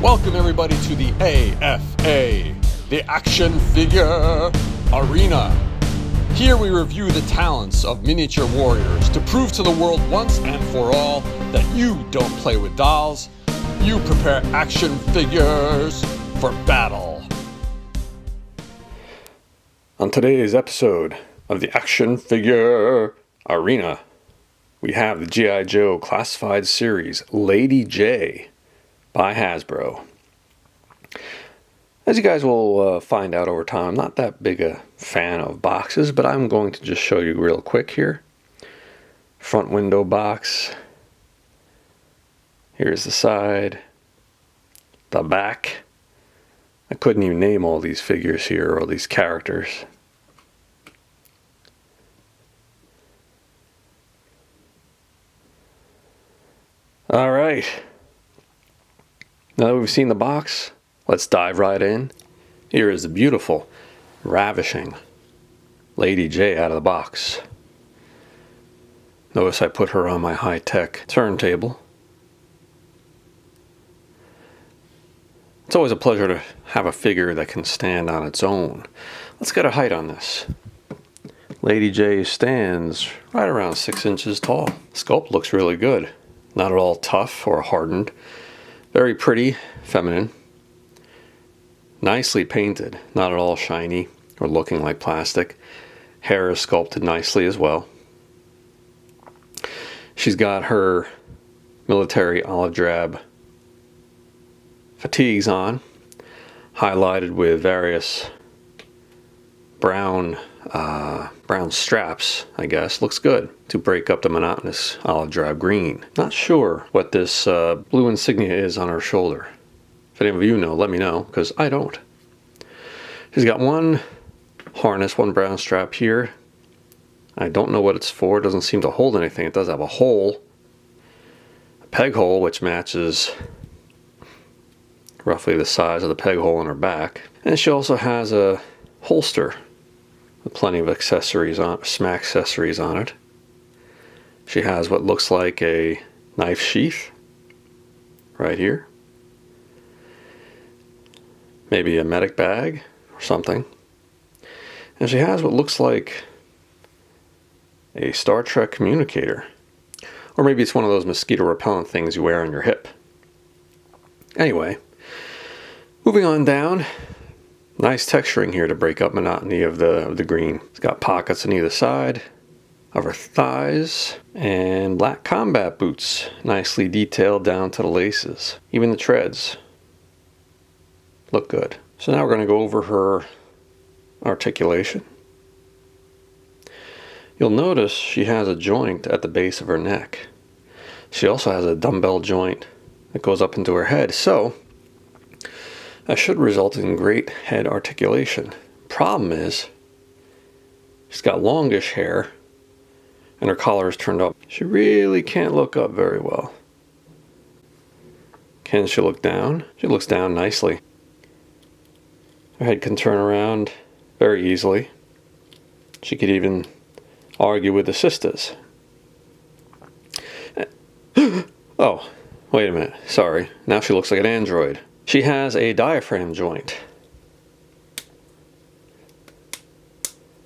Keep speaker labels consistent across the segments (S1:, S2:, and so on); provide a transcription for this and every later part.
S1: Welcome everybody to the AFA, the Action Figure Arena. Here we review the talents of miniature warriors to prove to the world once and for all that you don't play with dolls, you prepare action figures for battle. On today's episode of the Action Figure Arena, we have the G.I. Joe Classified Series Lady Jaye by Hasbro. As you guys will find out over time, I'm not that big a fan of boxes, but I'm going to just show you real quick here. Front window box. Here's the side. The back. I couldn't even name all these figures here, or these characters. Alright. Now that we've seen the box, let's dive right in. Here is the beautiful, ravishing Lady Jaye out of the box. Notice I put her on my high-tech turntable. It's always a pleasure to have a figure that can stand on its own. Let's get a height on this. Lady Jaye stands right around 6 inches tall. Sculpt looks really good. Not at all tough or hardened. Very pretty, feminine. Nicely painted, not at all shiny or looking like plastic. Hair is sculpted nicely as well. She's got her military olive drab fatigues on, highlighted with various brown straps, I guess. Looks good to break up the monotonous olive drab green. Not sure what this blue insignia is on her shoulder. If any of you know, let me know, because I don't. She's got one harness, one brown strap here. I don't know what it's for. It doesn't seem to hold anything. It does have a hole, a peg hole, which matches roughly the size of the peg hole in her back. And she also has a holster with plenty of accessories on, smack accessories on it. She has what looks like a knife sheath right here. Maybe a medic bag or something. And she has what looks like a Star Trek communicator. Or maybe it's one of those mosquito repellent things you wear on your hip. Anyway, moving on down. Nice texturing here to break up monotony of the green. It's got pockets on either side of her thighs and black combat boots, nicely detailed down to the laces. Even the treads look good. So now we're going to go over her articulation. You'll notice she has a joint at the base of her neck. She also has a dumbbell joint that goes up into her head. So that should result in great head articulation. Problem is, she's got longish hair and her collar is turned up. She really can't look up very well. Can she look down? She looks down nicely. Her head can turn around very easily. She could even argue with the sisters. Oh, wait a minute. Sorry. Now she looks like an android. She has a diaphragm joint.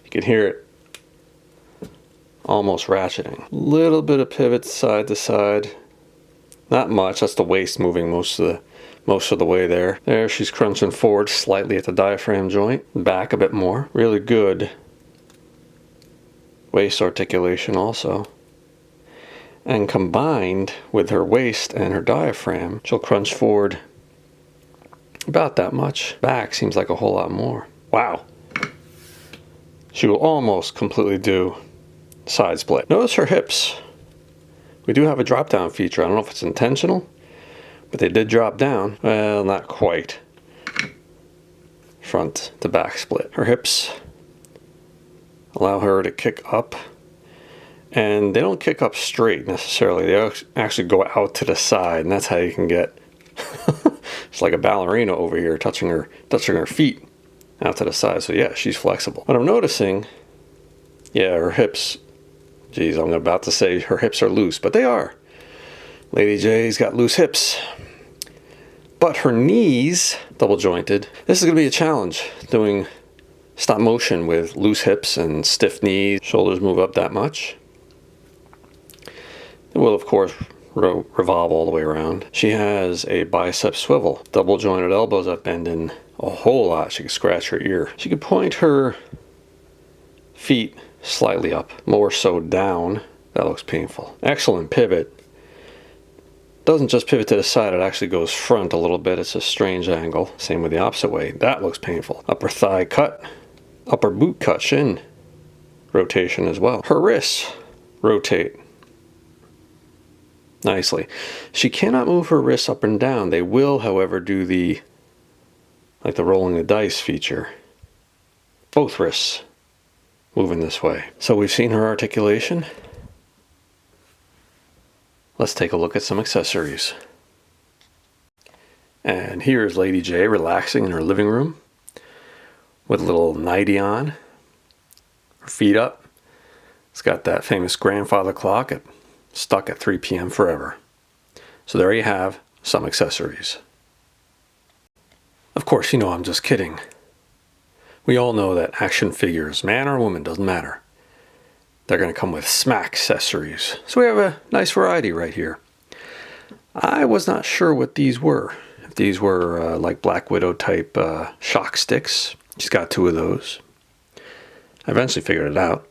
S1: You can hear it almost ratcheting. Little bit of pivot side to side. Not much. That's the waist moving most of the way there. There, she's crunching forward slightly at the diaphragm joint. Back a bit more. Really good waist articulation also. And combined with her waist and her diaphragm, she'll crunch forward about that much. Back seems like a whole lot more. Wow. She will almost completely do side split. Notice her hips. We do have a drop down feature. I don't know if it's intentional, but they did drop down. Well, not quite. Front to back split. Her hips allow her to kick up. And they don't kick up straight necessarily. They actually go out to the side, and that's how you can get it's like a ballerina over here touching her feet out to the side. So yeah, she's flexible. But I'm noticing, yeah, her hips, geez, I'm about to say her hips are loose, but they are. Lady Jaye's got loose hips. But But her knees, double jointed. This is going to be a challenge, doing stop motion with loose hips and stiff knees. Shoulders move up that much. It will, of course, revolve all the way around. She has a bicep swivel. Double jointed elbows up bending a whole lot. She could scratch her ear. She could point her feet slightly up, more so down. That looks painful. Excellent pivot. Doesn't just pivot to the side, it actually goes front a little bit. It's a strange angle. Same with the opposite way. That looks painful. Upper thigh cut, upper boot cut, shin rotation as well. Her wrists rotate nicely. She cannot move her wrists up and down. They will, however, do the rolling the dice feature. Both wrists moving this way. So we've seen her articulation. Let's take a look at some accessories. And here is Lady Jaye relaxing in her living room with a little nightie on, her feet up. It's got that famous grandfather clock stuck at 3 p.m. forever. So there you have some accessories. Of course, you know I'm just kidding. We all know that action figures, man or woman, doesn't matter. They're going to come with smack accessories. So we have a nice variety right here. I was not sure what these were. If these were like Black Widow type shock sticks. She's got 2 of those. I eventually figured it out.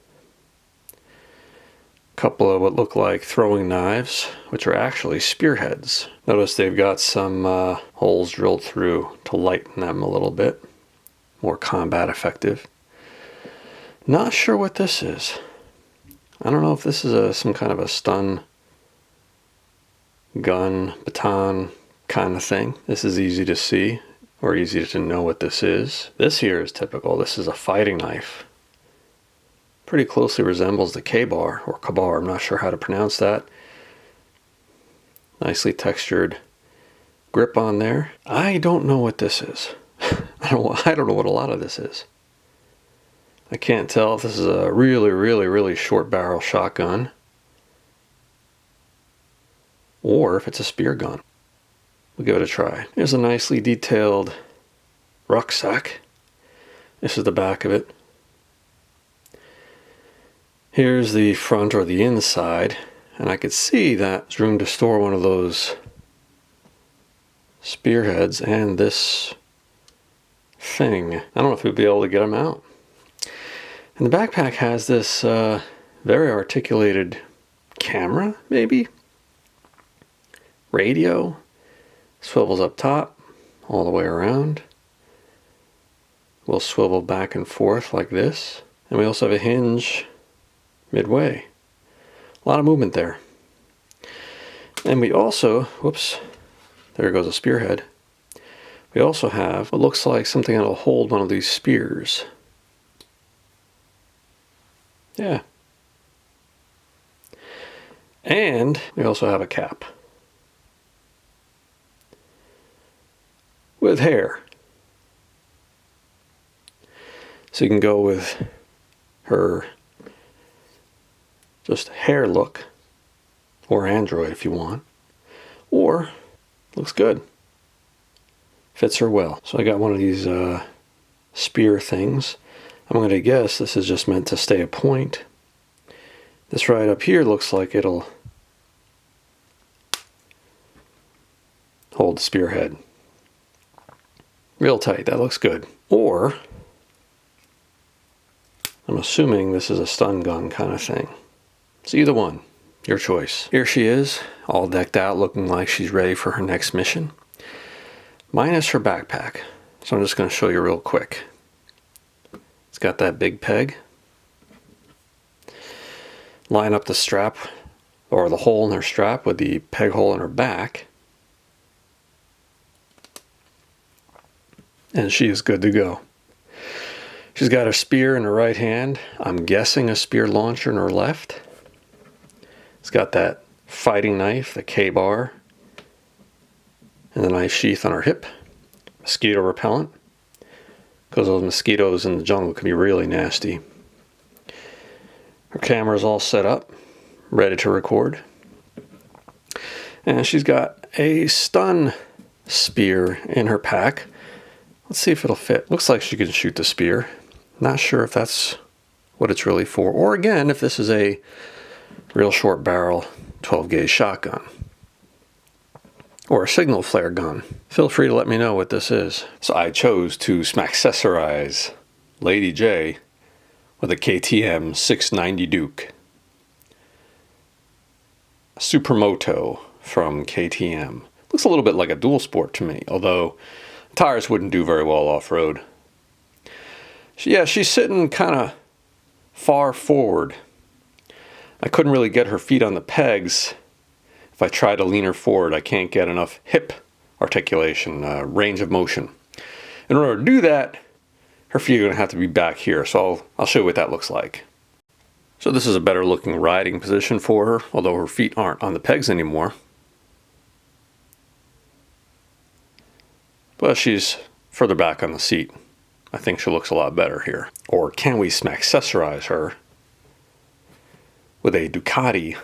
S1: A couple of what look like throwing knives, which are actually spearheads. Notice they've got some holes drilled through to lighten them a little bit. More combat effective. Not sure what this is. I don't know if this is some kind of a stun gun, baton kind of thing. This is easy to see, or easy to know what this is. This here is typical. This is a fighting knife. Pretty closely resembles the K-bar, or K-bar, I'm not sure how to pronounce that. Nicely textured grip on there. I don't know what this is. I don't know what a lot of this is. I can't tell if this is a really short barrel shotgun or if it's a spear gun. We'll give it a try. Here's a nicely detailed rucksack. This is the back of it. Here's the front or the inside, and I could see that there's room to store one of those spearheads and this thing. I don't know if we'd be able to get them out. And the backpack has this very articulated camera, maybe? Radio. Swivels up top, all the way around. We'll swivel back and forth like this. And we also have a hinge midway. A lot of movement there. And we also, whoops, there goes a spearhead. We also have what looks like something that'll hold one of these spears. Yeah. And we also have a cap. With hair. So you can go with her just hair look. Or Android if you want. Or, looks good. Fits her well. So I got one of these spear things. I'm going to guess this is just meant to stay a point. This right up here looks like it'll hold the spearhead. Real tight, that looks good. Or, I'm assuming this is a stun gun kind of thing. It's either one, your choice. Here she is, all decked out, looking like she's ready for her next mission. Minus her backpack. So I'm just going to show you real quick. It's got that big peg. Line up the strap, or the hole in her strap with the peg hole in her back. And she is good to go. She's got a spear in her right hand. I'm guessing a spear launcher in her left. It's got that fighting knife, the K-bar, and the knife sheath on her hip. Mosquito repellent, because those mosquitoes in the jungle can be really nasty. Her camera's all set up, ready to record. And she's got a stun spear in her pack. Let's see if it'll fit. Looks like she can shoot the spear. Not sure if that's what it's really for, or again, if this is a real short barrel 12 gauge shotgun or a signal flare gun. Feel free to let me know what this is. So I chose to smaccessorize Lady Jaye with a KTM 690 Duke. Supermoto from KTM. Looks a little bit like a dual sport to me, although tires wouldn't do very well off-road. Yeah, she's sitting kind of far forward. I couldn't really get her feet on the pegs. If I try to lean her forward, I can't get enough hip articulation, range of motion. In order to do that, her feet are going to have to be back here, so I'll show you what that looks like. So this is a better looking riding position for her, although her feet aren't on the pegs anymore. But she's further back on the seat. I think she looks a lot better here. Or can we smaccessorize her with a Ducati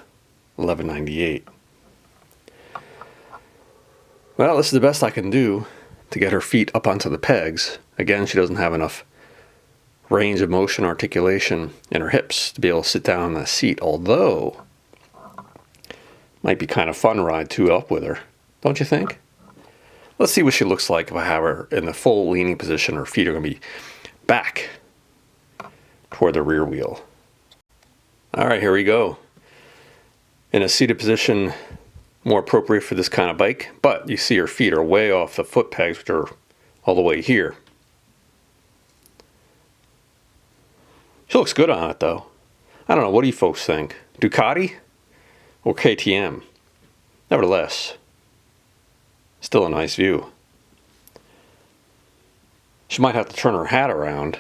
S1: 1198? Well, this is the best I can do to get her feet up onto the pegs. Again, she doesn't have enough range of motion articulation in her hips to be able to sit down in the seat, although might be kind of fun to ride two up with her, don't you think? Let's see what she looks like if I have her in the full leaning position. Her feet are going to be back toward the rear wheel. All right, here we go. In a seated position, more appropriate for this kind of bike, but you see her feet are way off the foot pegs, which are all the way here. She looks good on it, though. I don't know, what do you folks think? Ducati or KTM? Nevertheless, still a nice view. She might have to turn her hat around,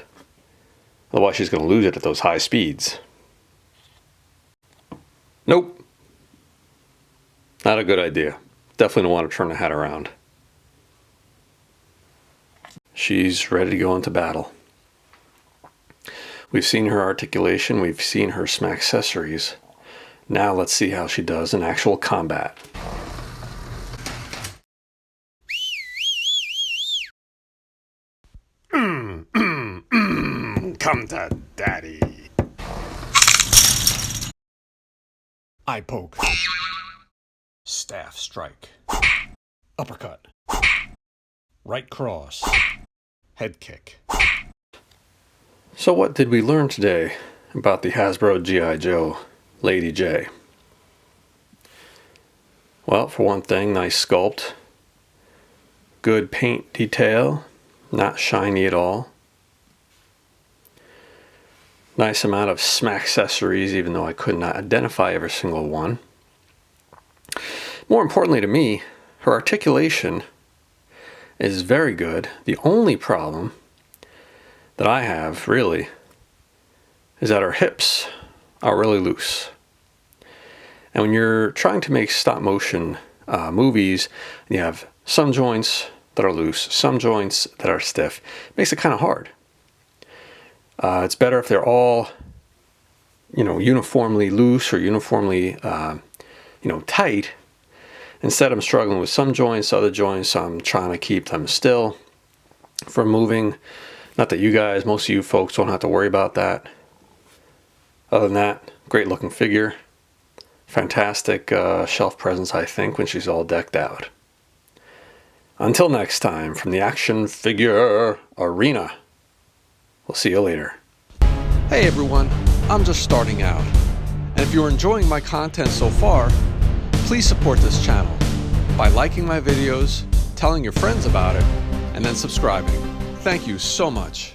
S1: otherwise she's going to lose it at those high speeds. Nope. Not a good idea. Definitely don't want to turn the hat around. She's ready to go into battle. We've seen her articulation, we've seen her smaccessories. Now let's see how she does in actual combat. Come to daddy. Eye poke. Staff strike. Uppercut. Right cross. Head kick. So what did we learn today about the Hasbro G.I. Joe Lady Jaye? Well, for one thing, nice sculpt. Good paint detail. Not shiny at all. Nice amount of smaccessories, even though I could not identify every single one. More importantly to me, her articulation is very good. The only problem that I have, really, is that her hips are really loose. And when you're trying to make stop motion movies, you have some joints that are loose, some joints that are stiff. It makes it kind of hard. It's better if they're all, uniformly loose or uniformly, tight. Instead, I'm struggling with some joints, other joints, I'm trying to keep them still from moving. Not that you guys, most of you folks don't have to worry about that. Other than that, great looking figure. Fantastic shelf presence, I think, when she's all decked out. Until next time, from the action figure arena. We'll see you later. Hey everyone, I'm just starting out. And if you're enjoying my content so far, please support this channel by liking my videos, telling your friends about it, and then subscribing. Thank you so much.